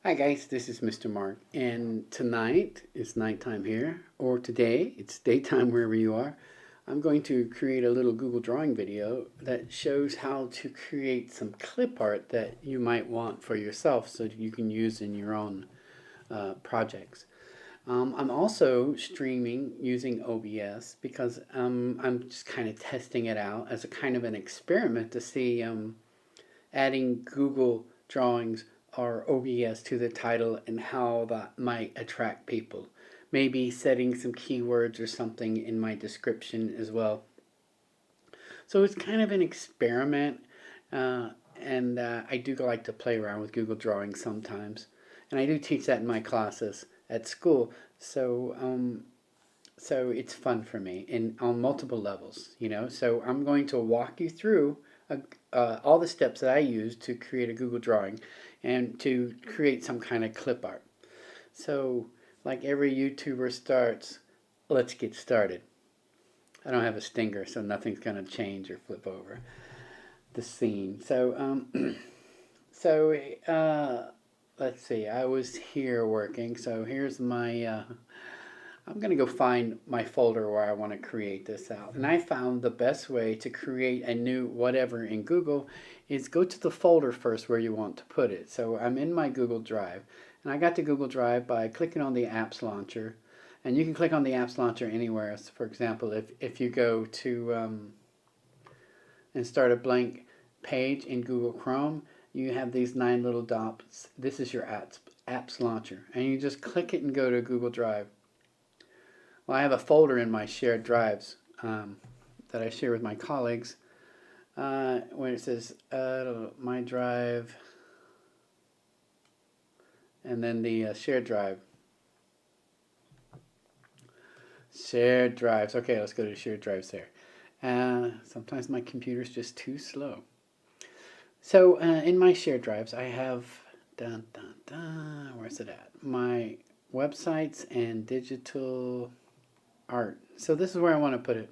Hi guys, this is Mr. Mark, and tonight is nighttime here, or today it's daytime wherever you are. I'm going to create a little Google Drawing video that shows how to create some clip art that you might want for yourself so that you can use in your own projects. I'm also streaming using OBS because I'm just kind of testing it out as a kind of an experiment to see adding Google Drawings or OBS to the title and how that might attract people. Maybe setting some keywords or something in my description as well. So it's kind of an experiment, and I do like to play around with Google Drawings sometimes. And I do teach that in my classes at school. So it's fun for me in on multiple levels, you know. So I'm going to walk you through all the steps that I use to create a Google drawing and to create some kind of clip art. So like every YouTuber starts, let's get started. I don't have a stinger, so nothing's going to change or flip over the scene. So let's see. I was here working, so here's my I'm going to go find my folder where I want to create this out. And I found the best way to create a new whatever in Google is go to the folder first where you want to put it. So I'm in my Google Drive. And I got to Google Drive by clicking on the apps launcher. And you can click on the apps launcher anywhere. So for example, if you go to and start a blank page in Google Chrome, you have these 9 little dots. This is your apps launcher. And you just click it and go to Google Drive. Well, I have a folder in my shared drives that I share with my colleagues where it says my drive and then the shared drive. Shared drives. Okay, let's go to shared drives there. Sometimes my computer's just too slow. So in my shared drives, I have, where's it at? My websites and digital art. So this is where I want to put it.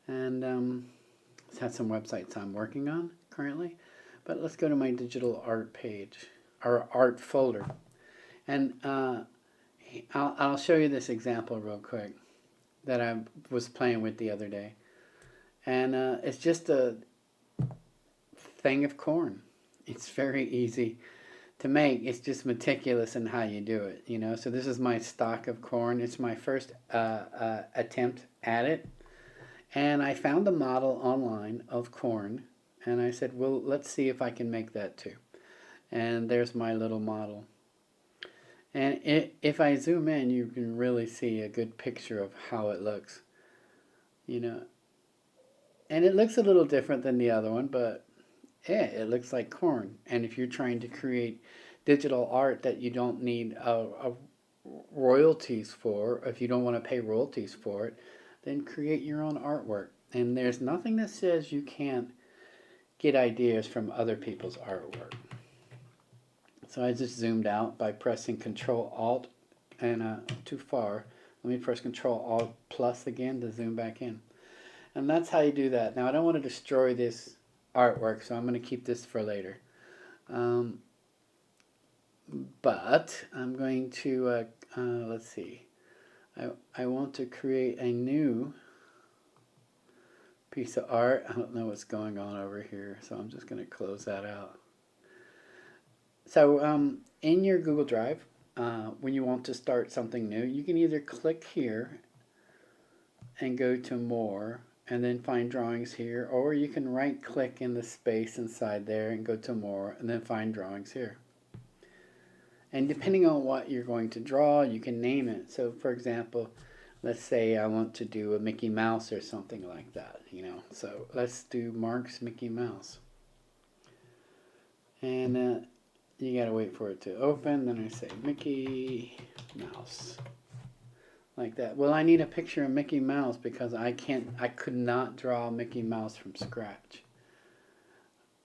And it's had some websites I'm working on currently. But let's go to my digital art page, or art folder. And I'll show you this example real quick that I was playing with the other day. And it's just a thing of corn. It's very easy to make. It's just meticulous in how you do it, you know. So this is my stock of corn. It's my first attempt at it, and I found a model online of corn, and I said, well, let's see if I can make that too. And there's my little model. And if I zoom in, you can really see a good picture of how it looks, you know. And it looks a little different than the other one, but yeah, it looks like corn. And if you're trying to create digital art that you don't need royalties for, if you don't want to pay royalties for it, then create your own artwork. And there's nothing that says you can't get ideas from other people's artwork. So I just zoomed out by pressing Control Alt and too far. Let me press Control Alt plus again to zoom back in. And that's how you do that. Now I don't want to destroy this artwork, so I'm going to keep this for later. But I'm going to, let's see, I want to create a new piece of art. I don't know what's going on over here, so I'm just going to close that out. So in your Google Drive, when you want to start something new, you can either click here and go to More, and then find drawings here, or you can right click in the space inside there and go to More and then find drawings here. And depending on what you're going to draw, you can name it. So for example, let's say I want to do a Mickey Mouse or something like that, you know. So let's do Mark's Mickey Mouse. And you gotta wait for it to open. Then I say Mickey Mouse. Like that. Well, I need a picture of Mickey Mouse because I could not draw Mickey Mouse from scratch.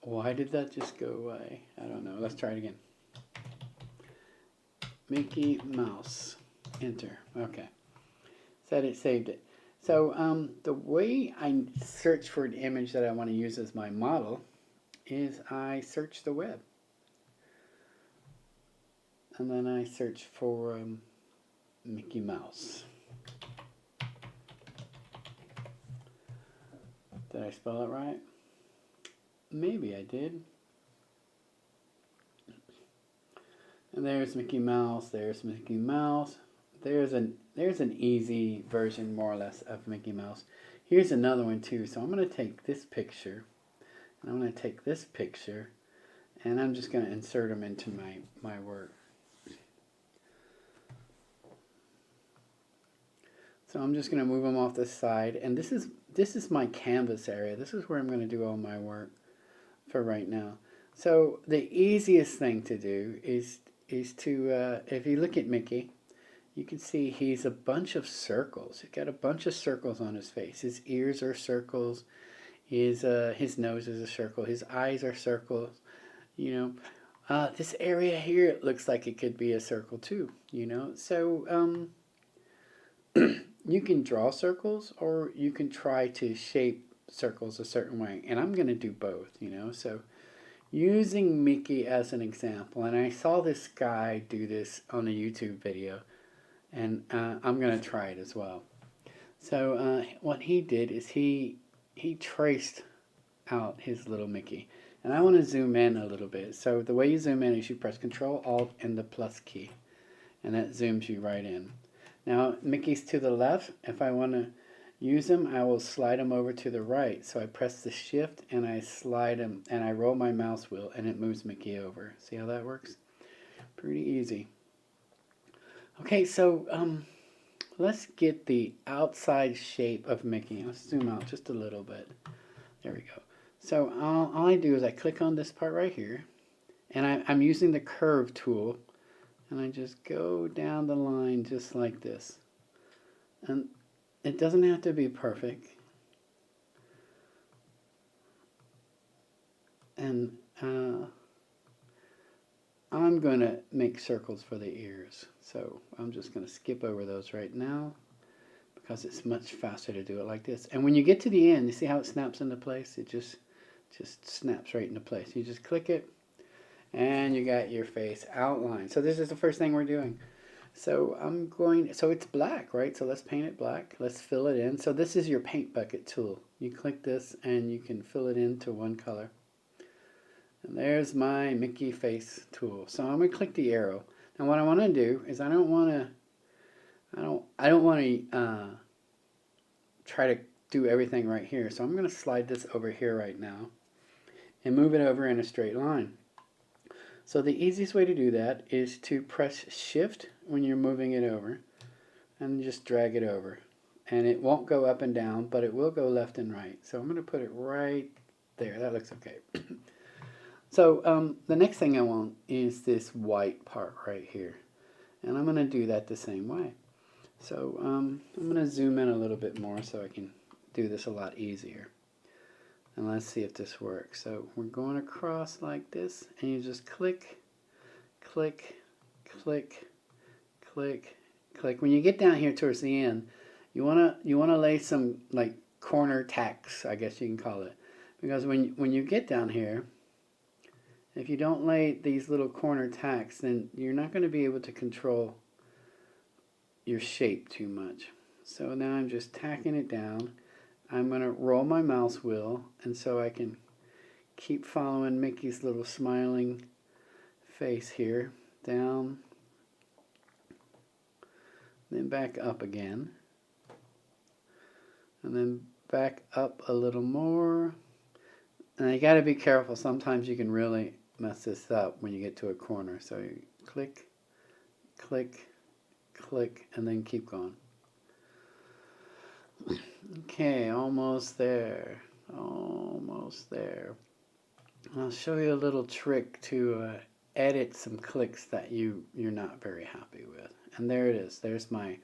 Why did that just go away? I don't know. Let's try it again. Mickey Mouse. Enter. Okay. Said it saved it. So the way I search for an image that I want to use as my model is I search the web. and then I search for Mickey Mouse. Did I spell it right? Maybe I did. And there's Mickey Mouse, there's Mickey Mouse. There's an easy version, more or less, of Mickey Mouse. Here's another one too. So I'm going to take this picture, and I'm going to take this picture, and I'm just going to insert them into my work. So I'm just going to move them off the side, and this is my canvas area. This is where I'm going to do all my work for right now. So the easiest thing to do is to, if you look at Mickey, you can see he's a bunch of circles. He's got a bunch of circles on his face. His ears are circles. His nose is a circle. His eyes are circles. You know, this area here, it looks like it could be a circle too. You know, so you can draw circles, or you can try to shape circles a certain way. And I'm going to do both. You know, so using Mickey as an example, and I saw this guy do this on a YouTube video, and I'm going to try it as well. So what he did is he traced out his little Mickey, and I want to zoom in a little bit. So the way you zoom in is you press Control Alt and the plus key, and that zooms you right in. Now Mickey's to the left. If I want to use him, I will slide him over to the right. So I press the Shift and I slide him, and I roll my mouse wheel, and it moves Mickey over. See how that works? Pretty easy. Okay, so let's get the outside shape of Mickey. Let's zoom out just a little bit. There we go. So all I do is I click on this part right here, and I'm using the curve tool, and I just go down the line just like this. And it doesn't have to be perfect. And I'm going to make circles for the ears. So I'm just going to skip over those right now, because it's much faster to do it like this. And when you get to the end, you see how it snaps into place? It just snaps right into place. You just click it, and you got your face outlined. So this is the first thing we're doing. So so it's black, right? So let's paint it black. Let's fill it in. So this is your paint bucket tool. You click this and you can fill it into one color. And there's my Mickey face tool. So I'm going to click the arrow. Now what I want to do is I don't want to try to do everything right here. So I'm going to slide this over here right now and move it over in a straight line. So the easiest way to do that is to press Shift when you're moving it over, and just drag it over. And it won't go up and down, but it will go left and right. So I'm going to put it right there. That looks okay. So the next thing I want is this white part right here. And I'm going to do that the same way. So I'm going to zoom in a little bit more so I can do this a lot easier. And let's see if this works. So we're going across like this, and you just click, click, click, click, click. When you get down here towards the end, you wanna lay some like corner tacks, I guess you can call it, because when you get down here, if you don't lay these little corner tacks, then you're not going to be able to control your shape too much. So now I'm just tacking it down. I'm going to roll my mouse wheel, and so I can keep following Mickey's little smiling face here, down, then back up again, and then back up a little more. And you got to be careful. Sometimes you can really mess this up when you get to a corner. So you click, click, click, and then keep going. Okay, almost there. Almost there. I'll show you a little trick to edit some clicks that you're not very happy with. And there it is. There's my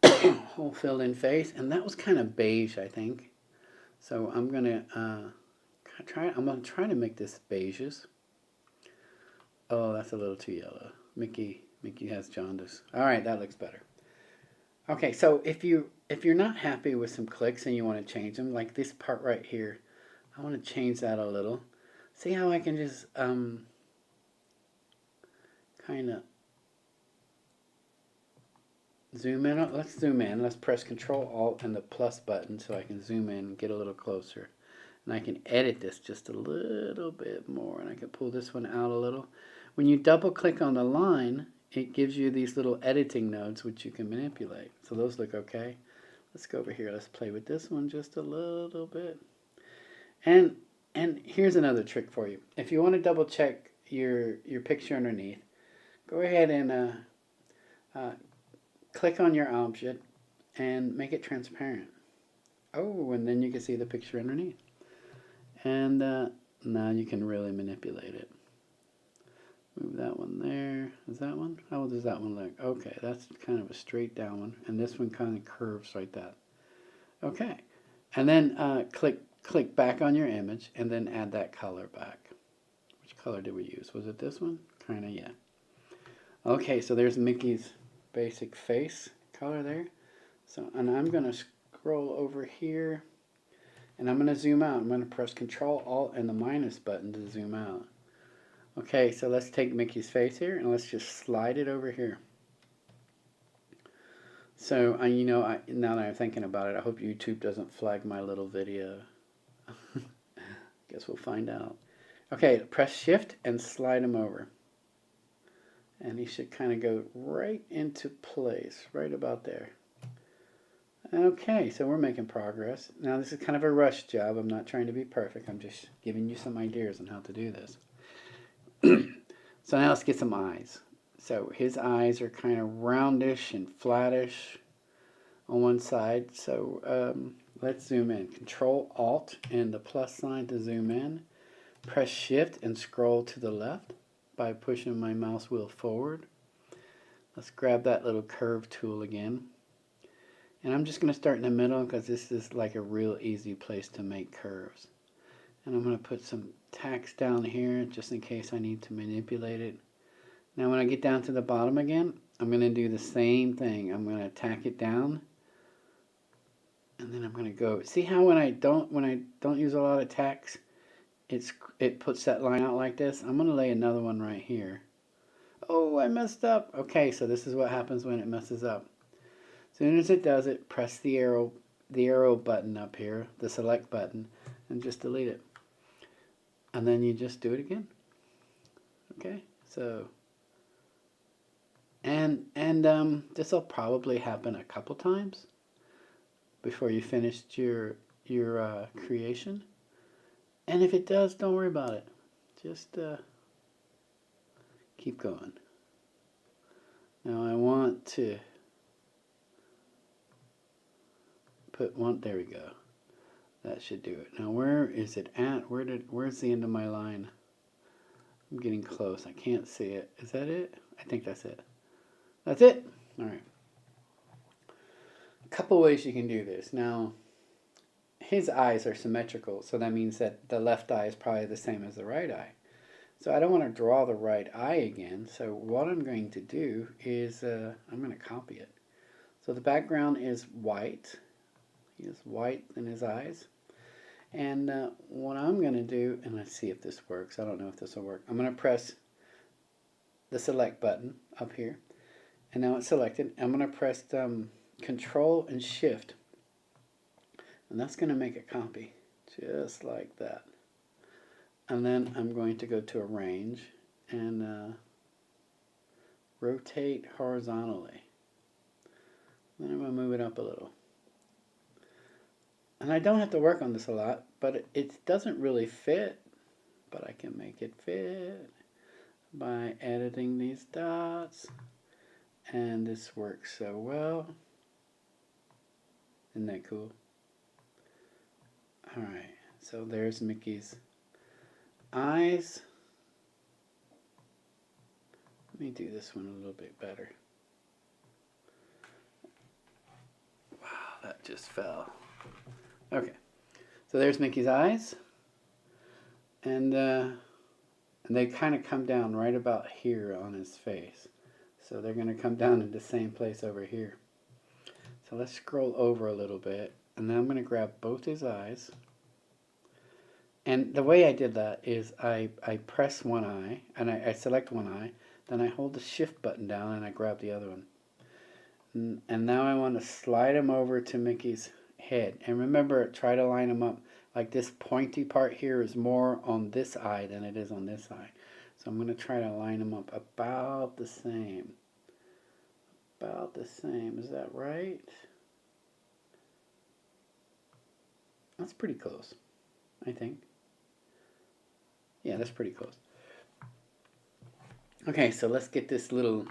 whole filled in face. And that was kind of beige, I think. So I'm going to try to make this beiges. Oh, that's a little too yellow. Mickey has jaundice. All right, that looks better. Okay, so if you're not happy with some clicks and you want to change them, like this part right here, I want to change that a little. See how I can just kind of zoom in. Let's zoom in. Let's press Control Alt and the plus button so I can zoom in and get a little closer. And I can edit this just a little bit more, and I can pull this one out a little. When you double click on the line, it gives you these little editing nodes which you can manipulate. So those look okay. Let's go over here. Let's play with this one just a little bit. And here's another trick for you. If you want to double check your picture underneath, go ahead and click on your object and make it transparent. Oh, and then you can see the picture underneath. And now you can really manipulate it. Move that one there. Is that one? How does that one look? Okay, that's kind of a straight down one. And this one kind of curves like that. Okay. And then click back on your image and then add that color back. Which color did we use? Was it this one? Kind of, yeah. Okay, so there's Mickey's basic face color there. So, and I'm going to scroll over here and I'm going to zoom out. I'm going to press Control Alt and the minus button to zoom out. Okay, so let's take Mickey's face here and let's just slide it over here. So, you know, now that I'm thinking about it, I hope YouTube doesn't flag my little video. Guess we'll find out. Okay, press Shift and slide him over. And he should kind of go right into place, right about there. Okay, so we're making progress. Now this is kind of a rush job. I'm not trying to be perfect. I'm just giving you some ideas on how to do this. So now let's get some eyes. So his eyes are kind of roundish and flattish on one side. So let's zoom in. Control Alt and the plus sign to zoom in. Press Shift and scroll to the left by pushing my mouse wheel forward. Let's grab that little curve tool again. And I'm just going to start in the middle because this is like a real easy place to make curves. And I'm going to put some tacks down here just in case I need to manipulate it. Now when I get down to the bottom again, I'm going to do the same thing. I'm going to tack it down. And then I'm going to go. See how when I don't use a lot of tacks, it puts that line out like this? I'm going to lay another one right here. Oh, I messed up. Okay, so this is what happens when it messes up. As soon as it does it, press the arrow button up here, the select button, and just delete it. And then you just do it again. Okay, so and this will probably happen a couple times before you finished your creation. And if it does, don't worry about it. Just keep going. Now I want to put one. There we go. That should do it. Now where is it at? Where's the end of my line? I'm getting close. I can't see it. Is that it? I think that's it. That's it? Alright. A couple ways you can do this. Now, his eyes are symmetrical, so that means that the left eye is probably the same as the right eye. So I don't want to draw the right eye again. So what I'm going to do is I'm going to copy it. So the background is white. He has white in his eyes. And what I'm going to do, and let's see if this works. I don't know if this will work. I'm going to press the select button up here. And now it's selected. I'm going to press Control and Shift. And that's going to make a copy, just like that. And then I'm going to go to Arrange and rotate horizontally. Then I'm going to move it up a little. And I don't have to work on this a lot, but it doesn't really fit. But I can make it fit by editing these dots. And this works so well. Isn't that cool? Alright, so there's Mickey's eyes. Let me do this one a little bit better. Wow, that just fell. Okay, so there's Mickey's eyes. And they kind of come down right about here on his face. So they're going to come down in the same place over here. So let's scroll over a little bit. And then I'm going to grab both his eyes. And the way I did that is I press one eye, and I select one eye, then I hold the Shift button down and I grab the other one. And now I want to slide him over to Mickey's head. And remember, try to line them up. Like this pointy part here is more on this eye than it is on this eye. So I'm going to try to line them up about the same. About the same. Is that right? That's pretty close, I think. Yeah, that's pretty close. Okay, so let's get this little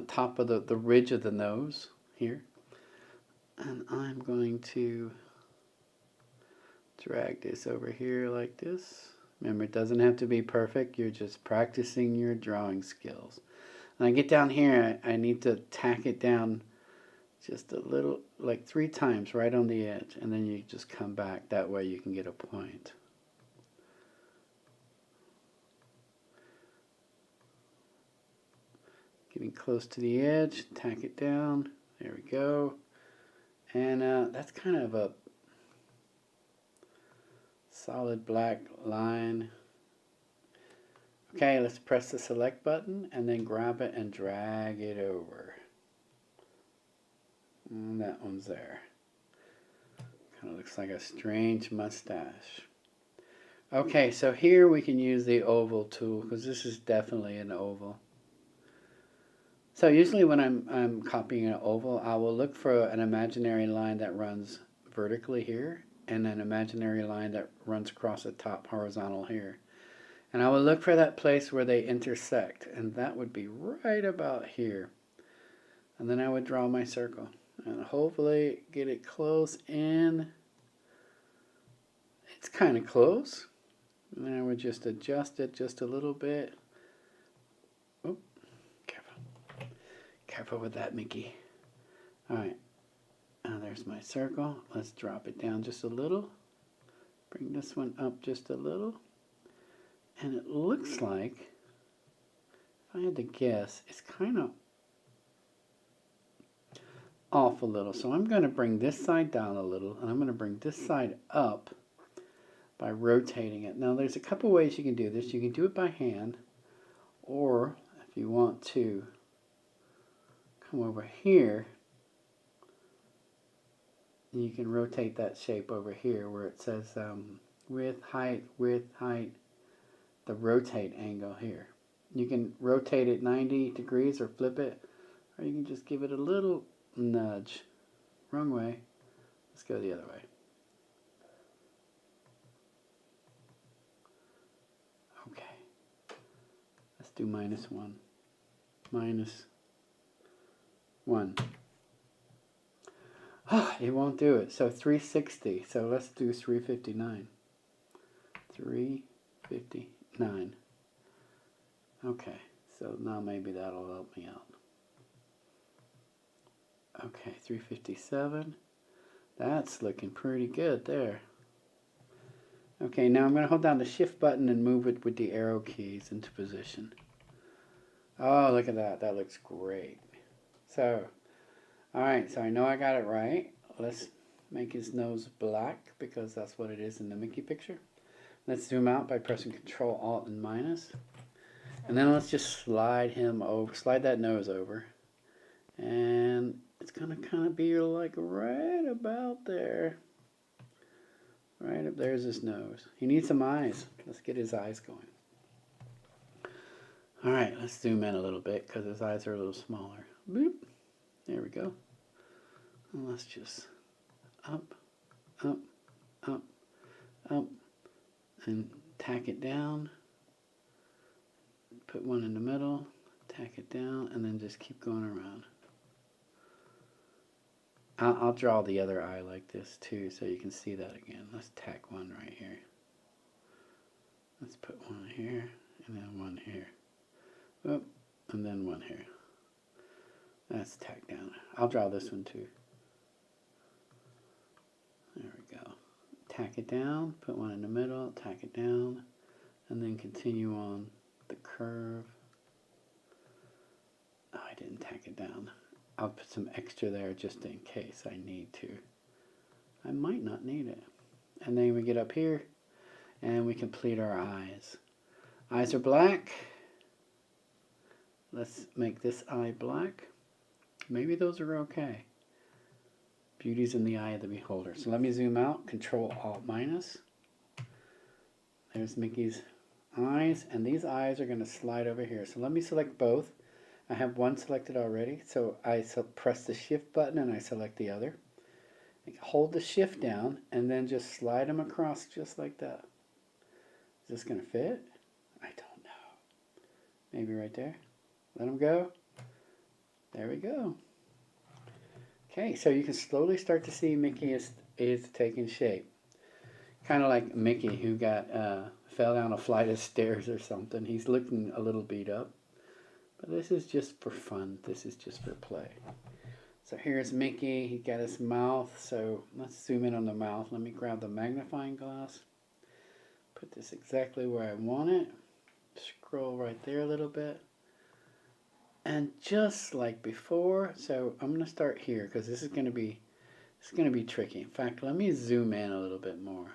top of the ridge of the nose here. And I'm going to drag this over here like this. Remember, it doesn't have to be perfect. You're just practicing your drawing skills. When I get down here, I need to tack it down just a little, like 3 times right on the edge. And then you just come back. That way you can get a point. Getting close to the edge, tack it down. There we go. And that's kind of a solid black line. Okay, let's press the select button and then grab it and drag it over. And that one's there. Kind of looks like a strange mustache. Okay, so here we can use the oval tool because this is definitely an oval. So usually when I'm copying an oval, I will look for an imaginary line that runs vertically here and an imaginary line that runs across the top horizontal here. And I will look for that place where they intersect, and that would be right about here. And then I would draw my circle and hopefully get it close in. It's kind of close. And then I would just adjust it just a little bit. Oh, careful. Careful with that, Mickey. All right. Now there's my circle. Let's drop it down just a little. Bring this one up just a little. And it looks like, if I had to guess, it's kind of off a little. So I'm going to bring this side down a little, and I'm going to bring this side up by rotating it. Now there's a couple ways you can do this. You can do it by hand, or if you want to come over here, you can rotate that shape over here where it says width, height, the rotate angle here. You can rotate it 90 degrees or flip it, or you can just give it a little nudge. Wrong way. Let's go the other way. Okay. Let's do -1. -1. It won't do it. So 360. So let's do 359. 359. Okay. So now maybe that'll help me out. Okay, 357. That's looking pretty good there. Okay, now I'm going to hold down the shift button and move it with the arrow keys into position. Oh, look at that. That looks great. So, alright, so I know I got it right. Let's make his nose black because that's what it is in the Mickey picture. Let's zoom out by pressing Control, Alt, and minus. And then let's just slide him over, slide that nose over. And it's going to kind of be like right about there. Right up there's his nose. He needs some eyes. Let's get his eyes going. Alright, let's zoom in a little bit because his eyes are a little smaller. Boop. There we go. And let's just up, up, up, up, and tack it down. Put one in the middle, tack it down, and then just keep going around. I'll draw the other eye like this too so you can see that again. Let's tack one right here. Let's put one here and then one here. Oh, and then one here. That's tacked down. I'll draw this one too. There we go. Tack it down, put one in the middle, tack it down, and then continue on the curve. Oh, I didn't tack it down. I'll put some extra there just in case I need to. I might not need it. And then we get up here and we complete our eyes. Eyes are black. Let's make this eye black. Maybe those are okay. Beauty's in the eye of the beholder. So let me zoom out, Control Alt minus. There's Mickey's eyes, and these eyes are going to slide over here. So let me select both. I have one selected already, so I press the shift button and I select the other. Hold the shift down and then just slide them across just like that. Is this going to fit? I don't know. Maybe right there. Let them go. There we go. Okay, so you can slowly start to see Mickey is taking shape. Kind of like Mickey who got fell down a flight of stairs or something. He's looking a little beat up. But this is just for fun. This is just for play. So here's Mickey. He got his mouth. So let's zoom in on the mouth. Let me grab the magnifying glass. Put this exactly where I want it. Scroll right there a little bit. And just like before, so I'm going to start here because this is going to be tricky. In fact, let me zoom in a little bit more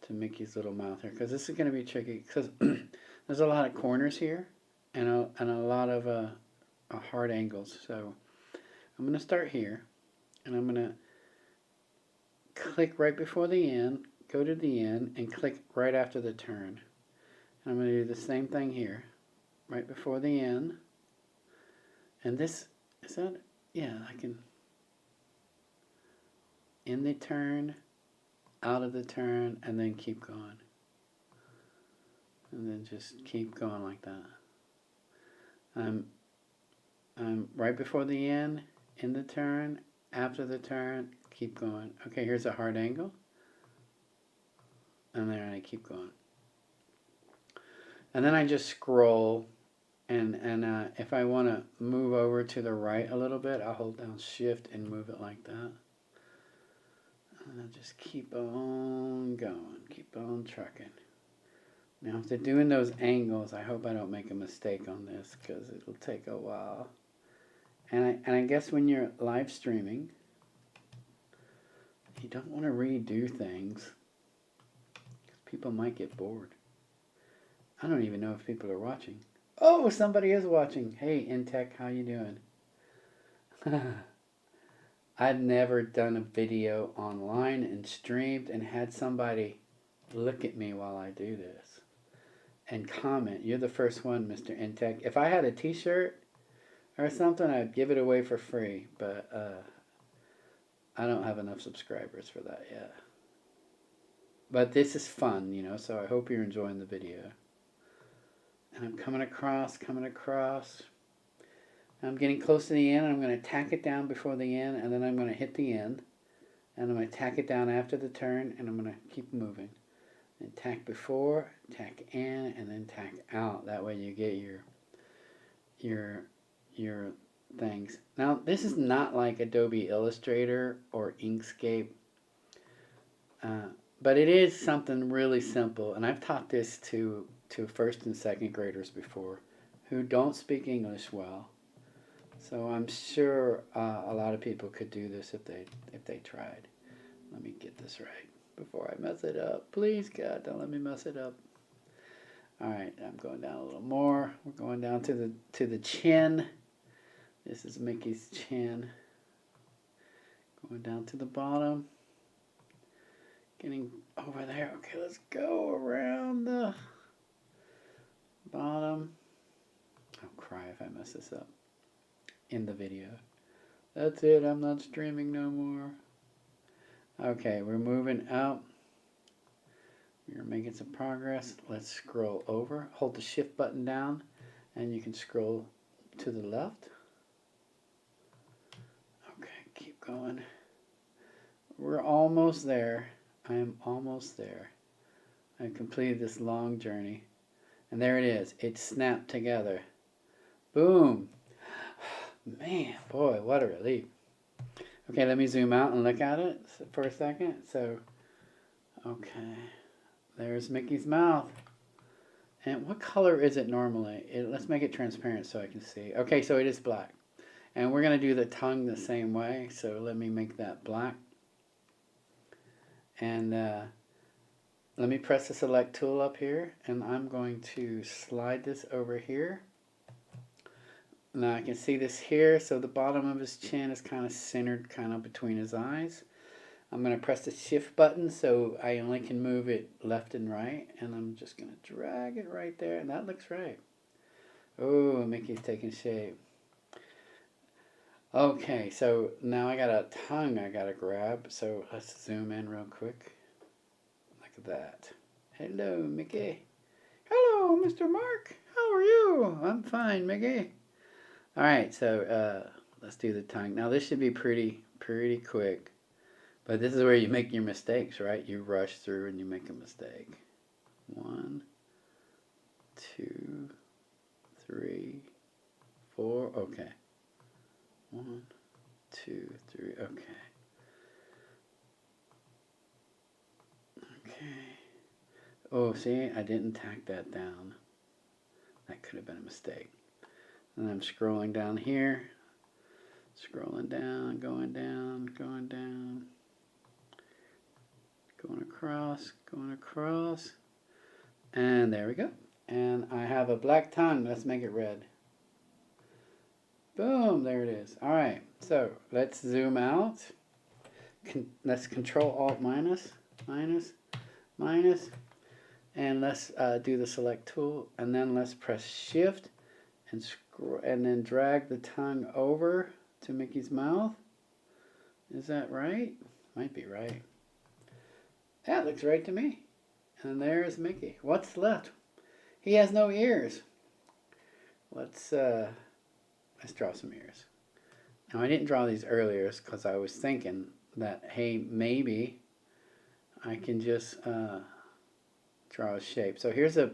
to Mickey's little mouth here because this is going to be tricky because there's a lot of corners here and a lot of hard angles. So I'm going to start here and I'm going to click right before the end, go to the end, and click right after the turn. And I'm going to do the same thing here, right before the end. And this, is that, yeah, I can, in the turn, out of the turn, and then keep going. And then just keep going like that. I'm right before the end, in the turn, after the turn, keep going. Okay, here's a hard angle. And then I keep going. And then I just scroll, and if I want to move over to the right a little bit, I'll hold down Shift and move it like that. And I'll just keep on going, keep on trucking. Now, if they're doing those angles, I hope I don't make a mistake on this because it'll take a while. And I guess when you're live streaming, you don't want to redo things because people might get bored. I don't even know if people are watching. Oh, somebody is watching. Hey, Intech, how you doing? I've never done a video online and streamed and had somebody look at me while I do this and comment. You're the first one, Mr. Intech. If I had a t-shirt or something, I'd give it away for free, but I don't have enough subscribers for that yet. But this is fun, you know, so I hope you're enjoying the video. And I'm coming across. I'm getting close to the end, and I'm going to tack it down before the end, and then I'm going to hit the end, and I'm going to tack it down after the turn, and I'm going to keep moving. And tack before, tack in, and then tack out. That way you get your things. Now, this is not like Adobe Illustrator or Inkscape, but it is something really simple, and I've taught this to first and second graders before who don't speak English well. So I'm sure a lot of people could do this if they tried. Let me get this right before I mess it up. Please, God, don't let me mess it up. All right, I'm going down a little more. We're going down to the chin. This is Mickey's chin. Going down to the bottom. Getting over there. Okay, let's go around the bottom. I'll cry if I mess this up in the video. That's it. I'm not streaming no more. Okay, we're moving out. We're making some progress. Let's scroll over. Hold the shift button down and you can scroll to the left. Okay, keep going. We're almost there. I am almost there. I've completed this long journey. And there it is. It's snapped together. Boom. Man, boy, what a relief. Okay, let me zoom out and look at it for a second. So, okay. There's Mickey's mouth. And what color is it normally? Let's make it transparent so I can see. Okay, so it is black. And we're going to do the tongue the same way. So let me make that black. And let me press the select tool up here. And I'm going to slide this over here. Now I can see this here, so the bottom of his chin is kind of centered kind of between his eyes. I'm going to press the shift button so I only can move it left and right, and I'm just going to drag it right there, and that looks right. Oh, Mickey's taking shape. Okay, so now I got a tongue I got to grab, so let's zoom in real quick. Look at that. Hello, Mickey. Hello, Mr. Mark. How are you? I'm fine, Mickey. All right, so let's do the tongue. Now this should be pretty quick, but this is where you make your mistakes, right? You rush through and you make a mistake. 1, 2, 3, 4. Okay. 1, 2, 3. Okay. Okay. Oh, see, I didn't tack that down. That could have been a mistake. And I'm scrolling down here. Scrolling down, going down, going down. Going across. And there we go. And I have a black tongue. Let's make it red. Boom, there it is. All right, so let's zoom out. Let's Control Alt minus, and let's do the select tool, and then let's press Shift and scroll, and then drag the tongue over to Mickey's mouth. Is that right? Might be right. That looks right to me. And there's Mickey. What's left? He has no ears. Let's draw some ears. Now I didn't draw these earlier because I was thinking that, hey, maybe I can just draw a shape. So here's a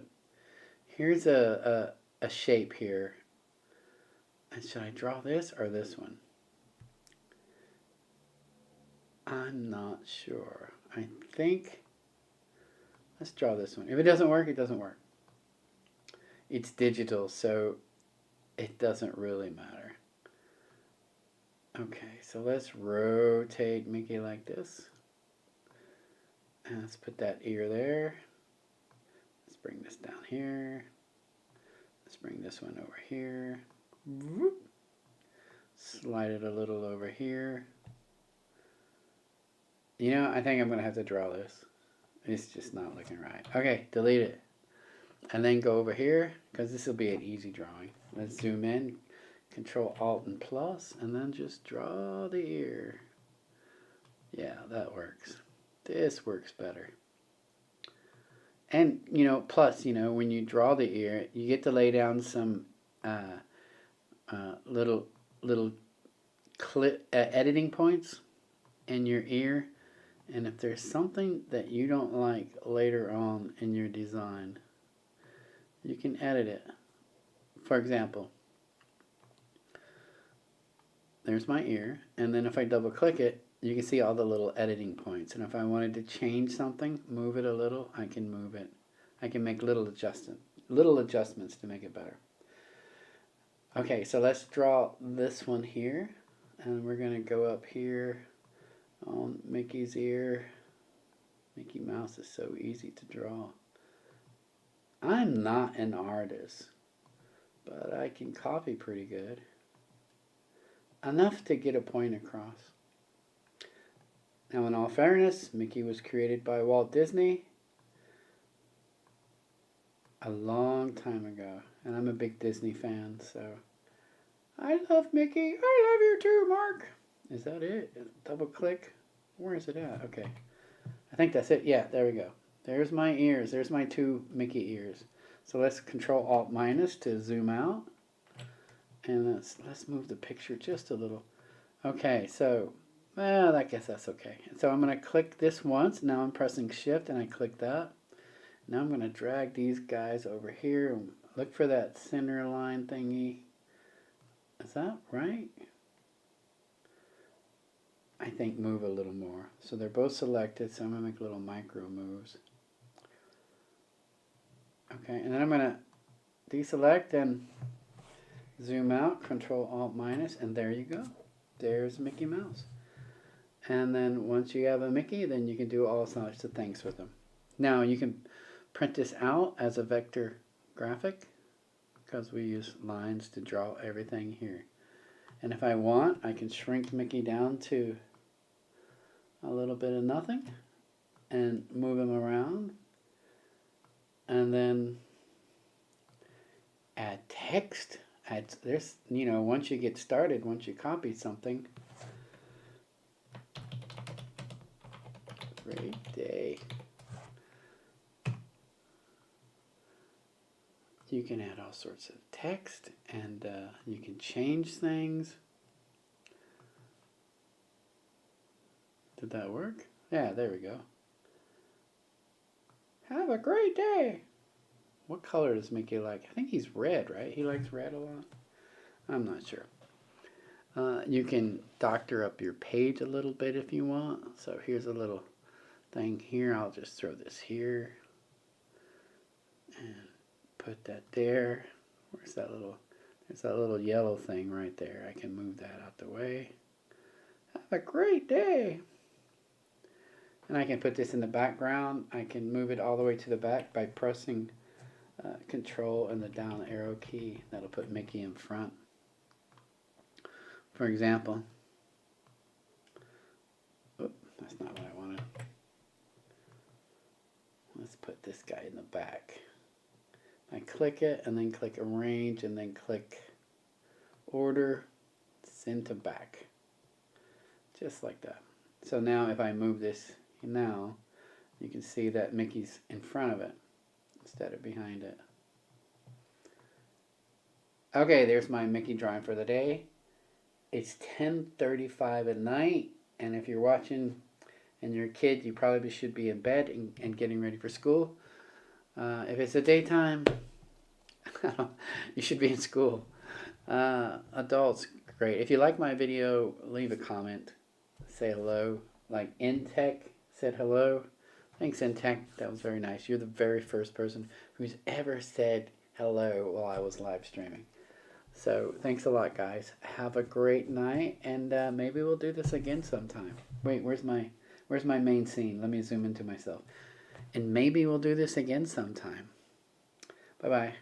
shape here. And should I draw this or this one? I'm not sure. I think let's draw this one. If it doesn't work, it doesn't work. It's digital, so it doesn't really matter. Okay, so let's rotate Mickey like this. And let's put that ear there. Let's bring this down here. Let's bring this one over here. Whoop. Slide it a little over here. You know, I think I'm going to have to draw this. It's just not looking right. Okay, delete it. And then go over here, because this will be an easy drawing. Let's zoom in, Control Alt and plus, and then just draw the ear. Yeah, that works. This works better. And, you know, plus, you know, when you draw the ear, you get to lay down some little editing points in your ear. And if there's something that you don't like later on in your design, you can edit it. For example, there's my ear, and then if I double click it, you can see all the little editing points. And if I wanted to change something, move it a little, I can move it. I can make little adjustments to make it better. Okay, so let's draw this one here, and we're going to go up here on Mickey's ear. Mickey Mouse is so easy to draw. I'm not an artist, but I can copy pretty good. Enough to get a point across. Now, in all fairness, Mickey was created by Walt Disney a long time ago, and I'm a big Disney fan, so I love Mickey. I love you too, Mark. Is that it? Double click. Where is it at? Okay. I think that's it. Yeah, there we go. There's my ears. There's my 2 Mickey ears. So let's Control Alt minus to zoom out. And let's move the picture just a little. Okay, so, well, I guess that's okay. So I'm going to click this once. Now I'm pressing Shift and I click that. Now I'm going to drag these guys over here and look for that center line thingy. Is that right? I think move a little more. So they're both selected, so I'm going to make little micro moves. Okay, and then I'm going to deselect and zoom out, Control Alt minus, and there you go. There's Mickey Mouse. And then once you have a Mickey, then you can do all sorts of things with them. Now you can print this out as a vector graphic. because we use lines to draw everything here. And if I want, I can shrink Mickey down to a little bit of nothing and move him around. And then add text. There's, you know, once you get started, once you copy something. Great day. You can add all sorts of text, and you can change things. Did that work? Yeah, there we go. Have a great day. What color does Mickey like? I think he's red, right? He likes red a lot. I'm not sure. You can doctor up your page a little bit if you want. So here's a little thing here. I'll just throw this here and put that there. Where's that little? There's that little yellow thing right there. I can move that out the way. Have a great day. And I can put this in the background. I can move it all the way to the back by pressing Control and the down arrow key. That'll put Mickey in front. For example, that's not what I wanted. Let's put this guy in the back. I click it and then click Arrange and then click Order, Send to Back. Just like that. So now if I move this now, you can see that Mickey's in front of it instead of behind it. Okay, there's my Mickey drawing for the day. It's 10:35 at night, and if you're watching and you're a kid, you probably should be in bed and getting ready for school. If it's a daytime, you should be in school. Adults, great. If you like my video, leave a comment. Say hello. Like Intech said hello. Thanks, Intech. That was very nice. You're the very first person who's ever said hello while I was live streaming. So thanks a lot, guys. Have a great night, and maybe we'll do this again sometime. Wait, where's my main scene? Let me zoom into myself. And maybe we'll do this again sometime. Bye-bye.